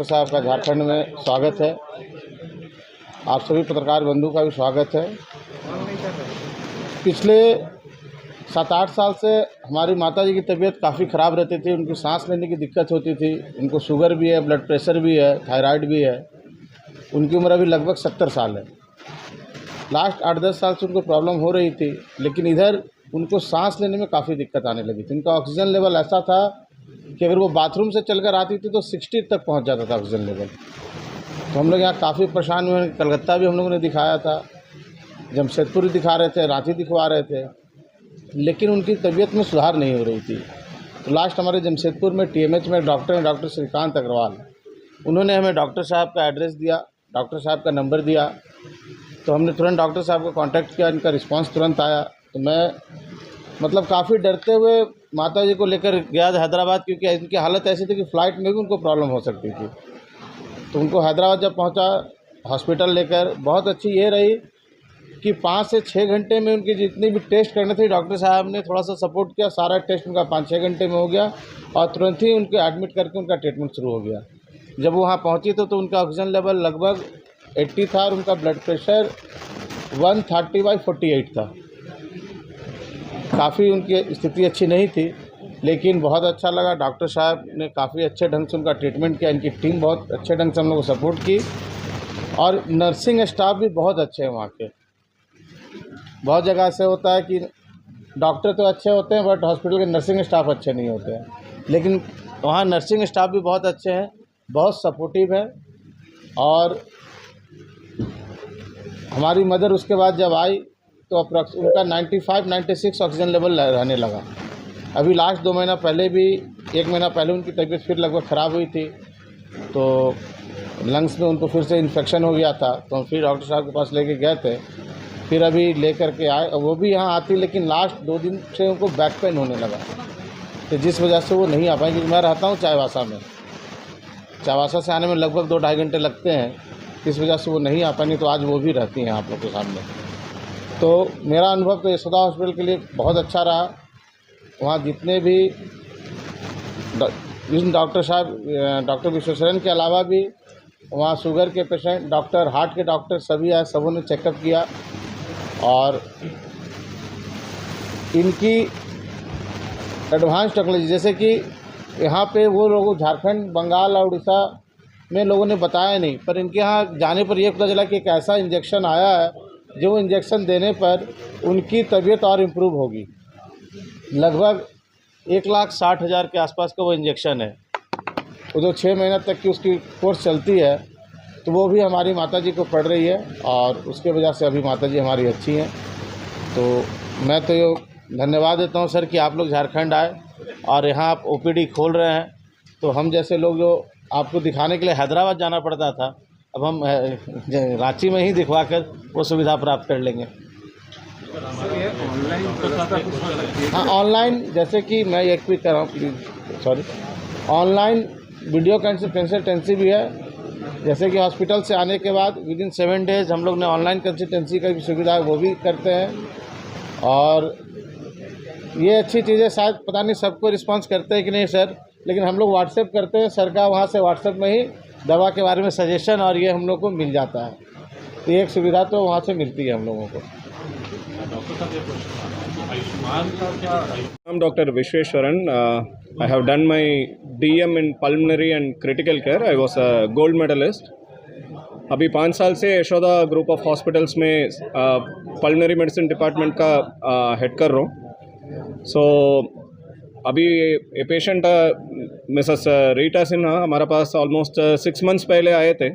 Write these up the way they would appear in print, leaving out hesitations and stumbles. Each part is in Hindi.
साहब का झारखंड में स्वागत है। आप सभी पत्रकार बंधु का भी स्वागत है। पिछले 7-8 साल से हमारी माताजी की तबीयत काफ़ी ख़राब रहती थी। उनकी सांस लेने की दिक्कत होती थी। उनको शुगर भी है, ब्लड प्रेशर भी है, थायराइड भी है। उनकी उम्र अभी लगभग 70 साल है। लास्ट 8-10 साल से उनको प्रॉब्लम हो रही थी, लेकिन इधर उनको सांस लेने में काफ़ी दिक्कत आने लगी थी। उनका ऑक्सीजन लेवल ऐसा था कि अगर वो बाथरूम से चलकर आती थी तो 60 तक पहुंच जाता था ऑक्सीजन लेवल। तो हम लोग यहाँ काफ़ी परेशान हुए। कलकत्ता भी हम लोगों ने दिखाया था, जमशेदपुर दिखा रहे थे, रांची दिखवा रहे थे, लेकिन उनकी तबीयत में सुधार नहीं हो रही थी। तो लास्ट हमारे जमशेदपुर में TMH में डॉक्टर हैं, डॉक्टर श्रीकांत अग्रवाल। उन्होंने हमें डॉक्टर साहब का एड्रेस दिया, डॉक्टर साहब का नंबर दिया, तो हमने तुरंत डॉक्टर साहब को कांटेक्ट किया। इनका रिस्पांस तुरंत आया। तो मैं काफ़ी डरते हुए माता जी को लेकर गया था हैदराबाद, क्योंकि इनकी हालत ऐसी थी कि फ़्लाइट में भी उनको प्रॉब्लम हो सकती थी। तो उनको हैदराबाद जब पहुंचा हॉस्पिटल लेकर, बहुत अच्छी ये रही कि 5 से 6 घंटे में उनकी जितनी भी टेस्ट करने थे डॉक्टर साहब ने थोड़ा सा सपोर्ट किया। सारा टेस्ट उनका 5-6 घंटे में हो गया और तुरंत ही उनको एडमिट करके उनका ट्रीटमेंट शुरू हो गया। जब वहाँ पहुँची तो उनका ऑक्सीजन लेवल लगभग 80 था और उनका ब्लड प्रेशर 130/48 था। काफ़ी उनकी स्थिति अच्छी नहीं थी, लेकिन बहुत अच्छा लगा। डॉक्टर साहब ने काफ़ी अच्छे ढंग से उनका ट्रीटमेंट किया। इनकी टीम बहुत अच्छे ढंग से हम लोग को सपोर्ट की और नर्सिंग स्टाफ भी बहुत अच्छे हैं वहाँ के। बहुत जगह ऐसे होता है कि डॉक्टर तो अच्छे होते हैं बट हॉस्पिटल के नर्सिंग स्टाफ अच्छे नहीं होते हैं, लेकिन वहाँ नर्सिंग स्टाफ भी बहुत अच्छे हैं, बहुत सपोर्टिव है। और हमारी मदर उसके बाद जब आई तो अप्रॉक्स उनका 95-96 ऑक्सीजन लेवल रहने लगा। अभी लास्ट 2 महीना पहले भी, 1 महीना पहले उनकी तबीयत फिर लगभग ख़राब हुई थी, तो लंग्स में उनको फिर से इन्फेक्शन हो गया था। तो हम फिर डॉक्टर साहब के पास लेके गए थे, फिर अभी लेकर के आए। वो भी यहाँ आती, लेकिन लास्ट 2 दिन से उनको बैक पेन होने लगा, तो जिस वजह से वो नहीं आ पाएंगी। मैं रहता हूँ चाईबासा में, चाईबासा से आने में लगभग 2-2.5 घंटे लगते हैं, इस वजह से वो नहीं आ पाएंगी। तो आज वो भी रहती हैं आप लोग के सामने। तो मेरा अनुभव तो यशोदा हॉस्पिटल के लिए बहुत अच्छा रहा। वहाँ जितने भी डॉक्टर साहब, डॉक्टर विश्वेश्वरन के अलावा भी वहाँ शुगर के पेशेंट, डॉक्टर, हार्ट के डॉक्टर सभी आए, सबों ने चेकअप किया। और इनकी एडवांस टेक्नोलॉजी, जैसे कि यहाँ पे वो लोग झारखंड, बंगाल और उड़ीसा में लोगों ने बताया नहीं, पर इनके यहाँ जाने पर यह पता चला कि एक ऐसा इंजेक्शन आया है जो इंजेक्शन देने पर उनकी तबीयत और इम्प्रूव होगी। लगभग 1,60,000 के आसपास का वो इंजेक्शन है। वो जो 6 महीने तक की उसकी कोर्स चलती है, तो वो भी हमारी माताजी को पड़ रही है और उसके वजह से अभी माताजी हमारी अच्छी हैं। तो मैं तो ये धन्यवाद देता हूँ सर कि आप लोग झारखंड आए और यहाँ आप OPD खोल रहे हैं। तो हम जैसे लोग जो आपको दिखाने के लिए हैदराबाद जाना पड़ता था, अब हम रांची में ही दिखवाकर वो सुविधा प्राप्त कर लेंगे। हाँ, ऑनलाइन, जैसे कि मैं एक भी कर रहा हूँ, please sorry, online video consultancy भी है। जैसे कि हॉस्पिटल से आने के बाद विदिन 7 डेज़ हम लोग ने ऑनलाइन कंसल्टेंसी का भी सुविधा है, वो भी करते हैं। और ये अच्छी चीज़ें, शायद पता नहीं सबको रिस्पांस करते हैं कि नहीं सर, लेकिन हम लोग व्हाट्सएप करते हैं सर का, वहाँ से व्हाट्सएप में ही दवा के बारे में सजेशन और ये हम लोग को मिल जाता है। तो ये एक सुविधा तो वहाँ से मिलती है हम लोगों को। I'm Dr. Vishweshwaran. I have done my DM in pulmonary and critical care. I was a gold medalist. अभी 5 साल से यशोदा ग्रुप ऑफ हॉस्पिटल्स में पल्मनरी मेडिसिन डिपार्टमेंट का हेड कर रहा हूँ। सो अभी ये पेशेंट मिसेस रीटा सिन्हा हमारे पास ऑलमोस्ट 6 मंथ्स पहले आए थे।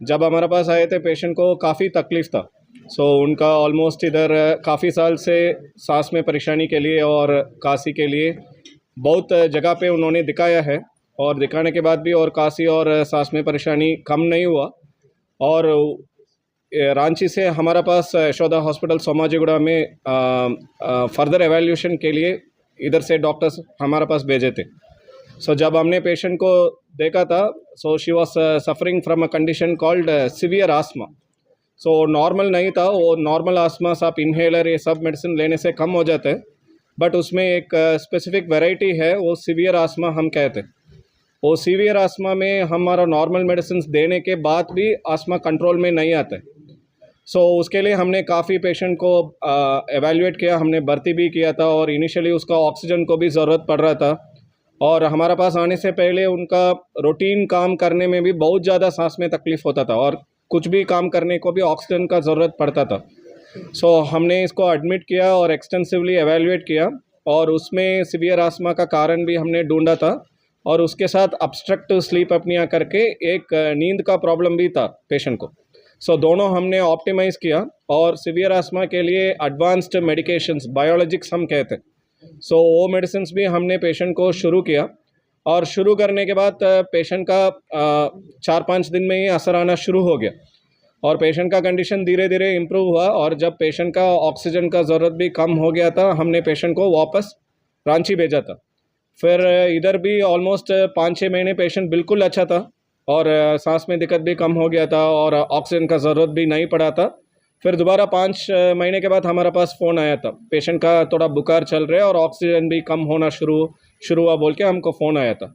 जब हमारे पास आए थे पेशेंट को काफ़ी तकलीफ़ था। सो उनका ऑलमोस्ट इधर काफ़ी साल से सांस में परेशानी के लिए और काशी के लिए बहुत जगह पे उन्होंने दिखाया है, और दिखाने के बाद भी और काशी और सांस में परेशानी कम नहीं हुआ। और रांची से हमारे पास यशोदा हॉस्पिटल सोमाजीगुड़ा में फर्दर एवेल्यूशन के लिए इधर से डॉक्टर्स हमारे पास भेजे थे। सो जब हमने पेशेंट को देखा था, so she was suffering from a condition called severe asthma. So normal नहीं था, वो नॉर्मल आस्मा आप इन्हेलर ये सब मेडिसिन लेने से कम हो जाते हैं, बट उसमें एक स्पेसिफिक वैरायटी है, वो सिवियर आस्मा हम कहते हैं। वो सीवियर आस्मा में हमारा नॉर्मल मेडिसिन देने के बाद भी आस्मा कंट्रोल में नहीं आता है। सो उसके लिए हमने काफ़ी पेशेंट को एवेल्युएट किया, हमने भर्ती भी किया था और इनिशियली उसका ऑक्सीजन को भी ज़रूरत पड़ रहा था और हमारे पास आने से पहले उनका रूटीन काम करने में भी बहुत ज़्यादा सांस में तकलीफ़ होता था और कुछ भी काम करने को भी ऑक्सीजन का ज़रूरत पड़ता था। सो हमने इसको एडमिट किया और एक्सटेंसिवली एवेल्युएट किया और उसमें सीवियर आस्मा का कारण भी हमने ढूंढा था और उसके साथ ऑब्स्ट्रक्टिव स्लीप अपनिया करके एक नींद का प्रॉब्लम भी था पेशेंट को। सो दोनों हमने ऑप्टिमाइज़ किया और सीवियर आस्मा के लिए एडवांस्ड मेडिकेशंस, बायोलॉजिक्स हम कहते हैं, सो वो मेडिसिन भी हमने पेशेंट को शुरू किया और शुरू करने के बाद पेशेंट का 4-5 दिन में ही असर आना शुरू हो गया और पेशेंट का कंडीशन धीरे धीरे इम्प्रूव हुआ और जब पेशेंट का ऑक्सीजन का ज़रूरत भी कम हो गया था, हमने पेशेंट को वापस रांची भेजा था। फिर इधर भी ऑलमोस्ट 5-6 महीने पेशेंट बिल्कुल अच्छा था और सांस में दिक्कत भी कम हो गया था और ऑक्सीजन का ज़रूरत भी नहीं पड़ा था। फिर दोबारा 5 महीने के बाद हमारे पास फ़ोन आया था, पेशेंट का थोड़ा बुखार चल रहा है और ऑक्सीजन भी कम होना शुरू हुआ बोल के हमको फ़ोन आया था।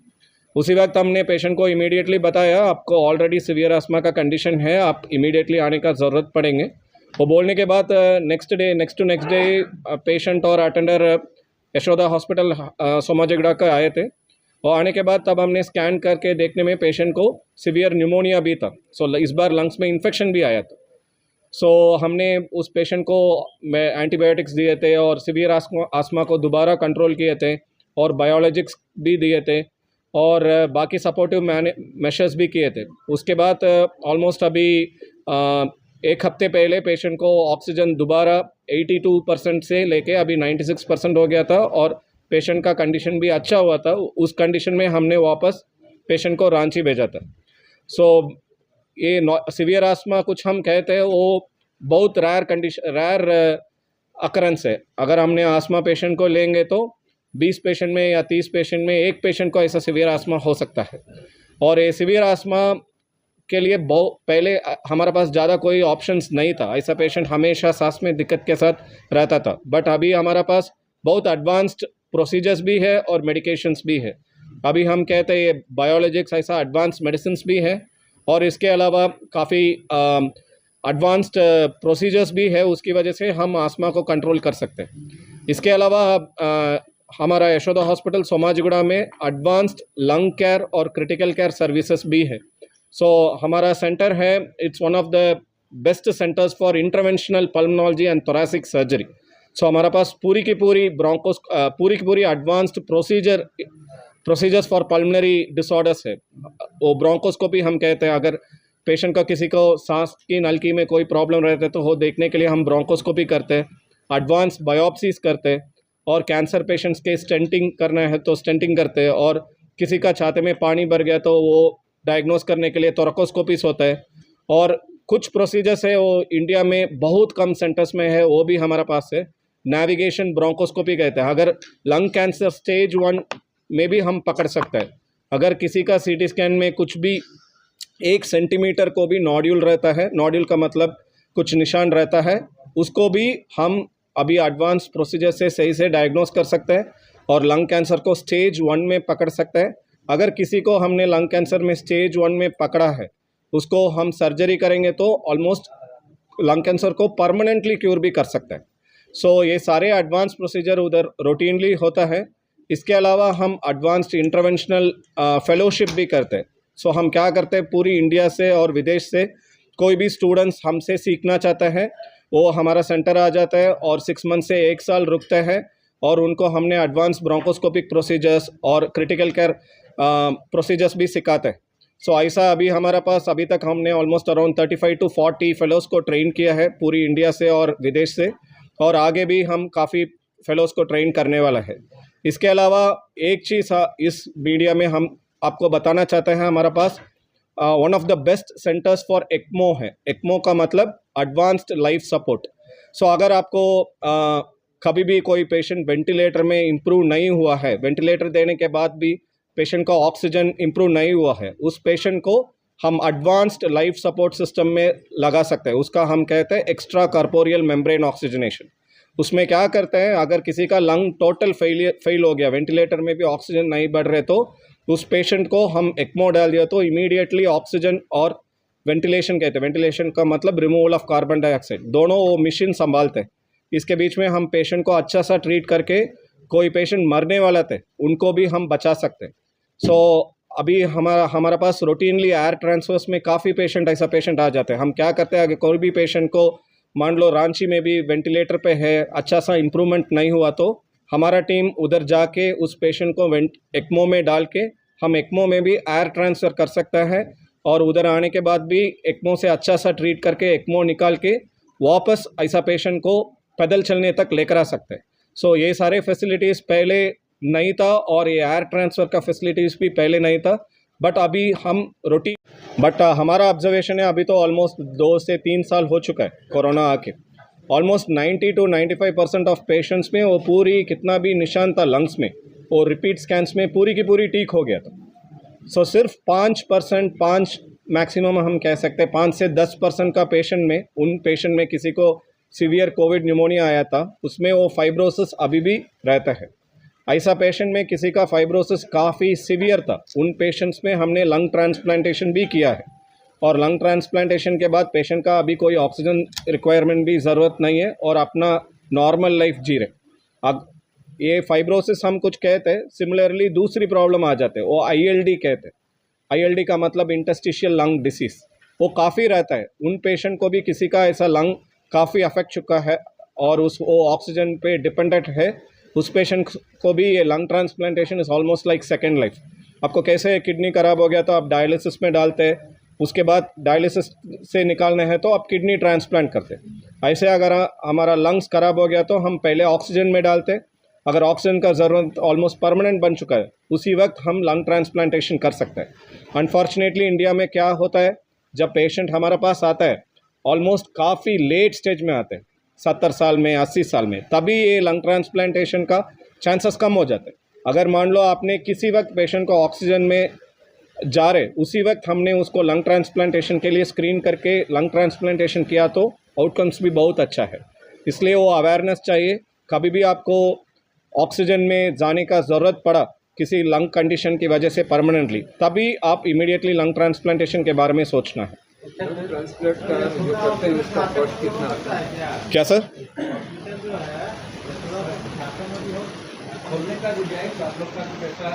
उसी वक्त हमने पेशेंट को इमीडिएटली बताया, आपको ऑलरेडी सीवियर आस्मा का कंडीशन है, आप इमीडिएटली आने का ज़रूरत पड़ेंगे। वो बोलने के बाद नेक्स्ट डे पेशेंट और अटेंडर यशोदा हॉस्पिटल सोमाजिगड़ा का आए थे और आने के बाद तब हमने स्कैन करके देखने में पेशेंट को सीवियर न्यूमोनिया भी था। सो इस बार लंग्स में इन्फेक्शन भी आया था। सो हमने उस पेशेंट को एंटीबायोटिक्स दिए थे और सीवियर आस्मा को दोबारा कंट्रोल किए थे और बायोलॉजिक्स भी दिए थे और बाकी सपोर्टिव मेशर्स भी किए थे। उसके बाद ऑलमोस्ट अभी 1 हफ्ते पहले पेशेंट को ऑक्सीजन दोबारा 82% से लेके अभी 96% हो गया था और पेशेंट का कंडीशन भी अच्छा हुआ था। उस कंडीशन में हमने वापस पेशेंट को रांची भेजा था। सो ये सीवियर आस्मा कुछ हम कहते हैं वो बहुत रेयर अकरेंस है। अगर हमने आस्मा पेशेंट को लेंगे तो 20 पेशेंट में या 30 पेशेंट में एक पेशेंट को ऐसा सीवियर आस्मा हो सकता है और ये सीवियर आस्मा के लिए पहले हमारे पास ज़्यादा कोई ऑप्शंस नहीं था। ऐसा पेशेंट हमेशा सांस में दिक्कत के साथ रहता था, बट अभी हमारा पास बहुत एडवांस्ड प्रोसीजर्स भी है और मेडिकेशंस भी है। अभी हम कहते हैं ये बायोलॉजिक्स ऐसा एडवांस मेडिसिन भी है और इसके अलावा काफ़ी एडवांस्ड प्रोसीजर्स भी है, उसकी वजह से हम आस्मा को कंट्रोल कर सकते हैं। इसके अलावा हमारा यशोदा हॉस्पिटल सोमाजिगुड़ा में एडवांस्ड लंग केयर और क्रिटिकल केयर सर्विसेज भी है। सो हमारा सेंटर है, it's one of the best centres for interventional pulmonology and thoracic surgery. So हमारा पास पूरी की पूरी advanced procedures for pulmonary disorders है। वो ब्रोंकोस्कोपी हम कहते हैं, अगर पेशेंट का किसी को सांस की नलकी में कोई प्रॉब्लम रहता है तो वो देखने के लिए हम ब्रोंकोस्कोपी करते हैं, एडवांस बायोप्सीज करते हैं और कैंसर पेशेंट्स के स्टेंटिंग करना है तो स्टेंटिंग करते हैं और किसी का छाती में पानी भर गया तो वो डायग्नोस करने के लिए थोरेकोस्कोपीस होता है। और कुछ प्रोसीजर्स है वो इंडिया में बहुत कम सेंटर्स में है, वो भी हमारे पास है। नेविगेशन ब्रोंकोस्कोपी कहते हैं, अगर लंग कैंसर स्टेज 1 में भी हम पकड़ सकते हैं। अगर किसी का सीटी स्कैन में कुछ भी 1 सेंटीमीटर को भी नोड्यूल रहता है, नोड्यूल का मतलब कुछ निशान रहता है, उसको भी हम अभी एडवांस प्रोसीजर से सही से डायग्नोस कर सकते हैं और लंग कैंसर को स्टेज 1 में पकड़ सकते हैं। अगर किसी को हमने लंग कैंसर में स्टेज 1 में पकड़ा है, उसको हम सर्जरी करेंगे तो ऑलमोस्ट लंग कैंसर को परमानेंटली क्योर भी कर सकते हैं। सो ये सारे एडवांस प्रोसीजर उधर रूटीनली होता है। इसके अलावा हम एडवांस्ड इंटरवेंशनल फेलोशिप भी करते हैं। सो हम क्या करते हैं, पूरी इंडिया से और विदेश से कोई भी स्टूडेंट्स हमसे सीखना चाहता है वो हमारा सेंटर आ जाता है और 6 मंथ से 1 साल रुकते हैं और उनको हमने एडवांस ब्रोंकोस्कोपिक प्रोसीजर्स और क्रिटिकल केयर प्रोसीजर्स भी सिखाते हैं। सो ऐसा अभी हमारे पास अभी तक हमने ऑलमोस्ट अराउंड 35 to 40 फेलोज़ को ट्रेन किया है पूरी इंडिया से और विदेश से, और आगे भी हम काफ़ी फेलोज़ को ट्रेन करने वाला है। इसके अलावा एक चीज़ इस मीडिया में हम आपको बताना चाहते हैं, हमारे पास one of the best centres for ECMO है। एक्मो का मतलब एडवांस्ड लाइफ सपोर्ट। सो अगर आपको कभी भी कोई पेशेंट वेंटिलेटर में इम्प्रूव नहीं हुआ है, वेंटिलेटर देने के बाद भी पेशेंट का ऑक्सीजन इम्प्रूव नहीं हुआ है, उस पेशेंट को हम एडवांस्ड लाइफ सपोर्ट सिस्टम में लगा सकते हैं। उसका हम कहते हैं एक्स्ट्रा कॉर्पोरियल मेम्ब्रेन ऑक्सीजनेशन। उसमें क्या करते हैं, अगर किसी का लंग टोटल फेल हो गया, वेंटिलेटर में भी ऑक्सीजन नहीं बढ़ रहे, तो उस पेशेंट को हम एक्मो डाल दिया तो इमीडिएटली ऑक्सीजन और वेंटिलेशन कहते हैं, वेंटिलेशन का मतलब रिमूवल ऑफ कार्बन डाइऑक्साइड, दोनों वो मशीन संभालते हैं। इसके बीच में हम पेशेंट को अच्छा सा ट्रीट करके कोई पेशेंट मरने वाला थे उनको भी हम बचा सकते हैं। सो अभी हमारा पास रूटीनली एयर ट्रांसफर्स में काफ़ी पेशेंट ऐसा पेशेंट आ जाते हैं। हम क्या करते हैं, अगर कोई भी पेशेंट को मान लो रांची में भी वेंटिलेटर पे है, अच्छा सा इम्प्रूवमेंट नहीं हुआ तो हमारा टीम उधर जाके उस पेशेंट को एक्मो में डाल के हम एक्मो में भी एयर ट्रांसफ़र कर सकता है और उधर आने के बाद भी एक्मो से अच्छा सा ट्रीट करके एक्मो निकाल के वापस ऐसा पेशेंट को पैदल चलने तक लेकर आ सकते हैं। सो ये सारे फैसिलिटीज़ पहले नहीं था और ये एयर ट्रांसफ़र का फैसिलिटीज़ भी पहले नहीं था, बट अभी हम हमारा ऑब्जर्वेशन है अभी तो ऑलमोस्ट 2 से 3 साल हो चुका है कोरोना आके। ऑलमोस्ट 90 to 95% ऑफ पेशेंट्स में वो पूरी कितना भी निशान था लंग्स में वो रिपीट स्कैन्स में पूरी की पूरी ठीक हो गया था। सो सिर्फ 5% मैक्सिमम हम कह सकते हैं 5 से 10% का पेशेंट में, उन पेशेंट में किसी को सीवियर कोविड न्यूमोनिया आया था उसमें वो फाइब्रोसिस अभी भी रहता है। ऐसा पेशेंट में किसी का फाइब्रोसिस काफ़ी सीवियर था, उन पेशेंट्स में हमने लंग ट्रांसप्लांटेशन भी किया है और लंग ट्रांसप्लांटेशन के बाद पेशेंट का अभी कोई ऑक्सीजन रिक्वायरमेंट भी ज़रूरत नहीं है और अपना नॉर्मल लाइफ जी रहे। अब ये फाइब्रोसिस हम कुछ कहते हैं, सिमिलरली दूसरी प्रॉब्लम आ जाते हैं वो ILD कहते हैं। ILD का मतलब इंटरस्टिशियल लंग डिसीज़, वो काफ़ी रहता है। उन पेशेंट को भी किसी का ऐसा लंग काफ़ी अफेक्ट चुका है और वो ऑक्सीजन पे डिपेंडेंट है, उस पेशेंट को भी ये lung transplantation is almost like second life. आपको कैसे किडनी ख़राब हो गया तो आप डायलिसिस में डालते हैं, उसके बाद डायलिसिस से निकालना है तो आप किडनी ट्रांसप्लांट करते हैं। ऐसे अगर हमारा लंग्स ख़राब हो गया तो हम पहले ऑक्सीजन में डालते, अगर ऑक्सीजन का ज़रूरत ऑलमोस्ट परमानेंट बन चुका है उसी वक्त हम लंग ट्रांसप्लांटेशन कर सकते हैं। अनफॉर्चुनेटली इंडिया में क्या होता है, जब पेशेंट हमारे पास आता है ऑलमोस्ट काफ़ी लेट स्टेज में आते हैं, 70 साल में 80 साल में, तभी ये लंग ट्रांसप्लांटेशन का चांसेस कम हो जाते हैं। अगर मान लो आपने किसी वक्त पेशेंट को ऑक्सीजन में जा रहे उसी वक्त हमने उसको लंग ट्रांसप्लांटेशन के लिए स्क्रीन करके लंग ट्रांसप्लांटेशन किया तो आउटकम्स भी बहुत अच्छा है। इसलिए वो अवेयरनेस चाहिए, कभी भी आपको ऑक्सीजन में जाने का ज़रूरत पड़ा किसी लंग कंडीशन की वजह से परमानेंटली, तभी आप इमीडिएटली लंग ट्रांसप्लांटेशन के बारे में सोचना है। ट्रांसप्लांट का जो करते हैं उसका कॉस्ट कितना आता है? क्या सर? खोलने का जो जाए तो आप लोग का पैसा